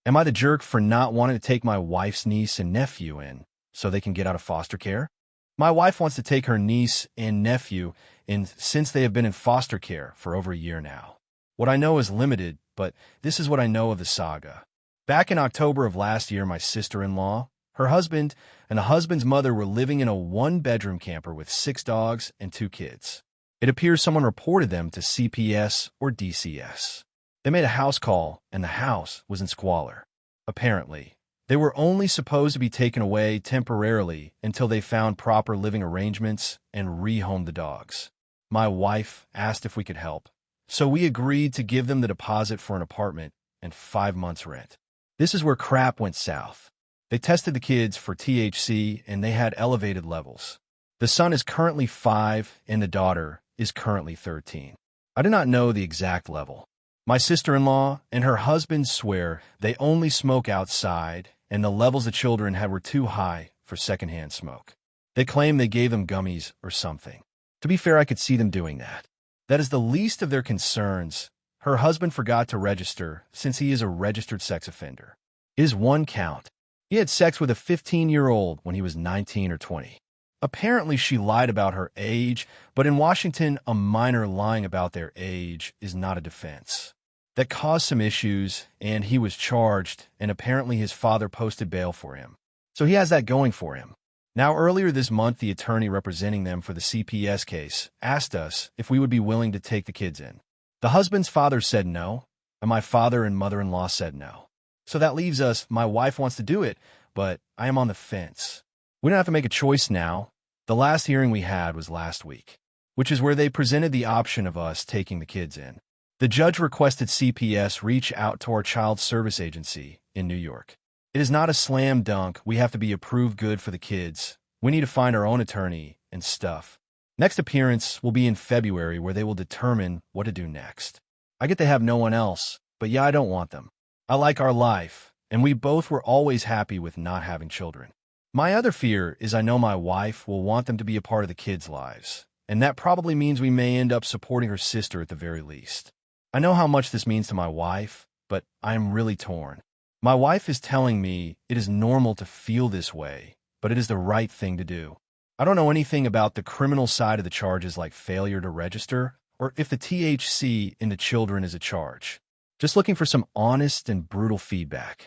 Am I the jerk for not wanting to take my wife's niece and nephew in so they can get out of foster care? My wife wants to take her niece and nephew in since they have been in foster care for over a year now. What I know is limited, but this is what I know of the saga. Back in October of last year, my sister-in-law, her husband, and the husband's mother were living in a one-bedroom camper with 6 dogs and 2 kids. It appears someone reported them to CPS or DCS. They made a house call, and the house was in squalor. Apparently, they were only supposed to be taken away temporarily until they found proper living arrangements and rehomed the dogs. My wife asked if we could help, so we agreed to give them the deposit for an apartment and 5 months' rent. This is where crap went south. They tested the kids for THC, and they had elevated levels. The son is currently 5, and the daughter is currently 13. I do not know the exact level. My sister-in-law and her husband swear they only smoke outside, and the levels the children had were too high for secondhand smoke. They claim they gave them gummies or something. To be fair, I could see them doing that. That is the least of their concerns. Her husband forgot to register since he is a registered sex offender. It is one count. He had sex with a 15-year-old when he was 19 or 20. Apparently, she lied about her age, but in Washington, a minor lying about their age is not a defense. That caused some issues, and he was charged, and apparently his father posted bail for him. So he has that going for him. Now, earlier this month, the attorney representing them for the CPS case asked us if we would be willing to take the kids in. The husband's father said no, and my father and mother-in-law said no. So that leaves us. My wife wants to do it, but I am on the fence. We don't have to make a choice now. The last hearing we had was last week, which is where they presented the option of us taking the kids in. The judge requested CPS reach out to our child service agency in New York. It is not a slam dunk. We have to be approved good for the kids. We need to find our own attorney and stuff. Next appearance will be in February, where they will determine what to do next. I get to have no one else, but yeah, I don't want them. I like our life, and we both were always happy with not having children. My other fear is I know my wife will want them to be a part of the kids' lives, and that probably means we may end up supporting her sister at the very least. I know how much this means to my wife, but I am really torn. My wife is telling me it is normal to feel this way, but it is the right thing to do. I don't know anything about the criminal side of the charges like failure to register, or if the THC in the children is a charge. Just looking for some honest and brutal feedback.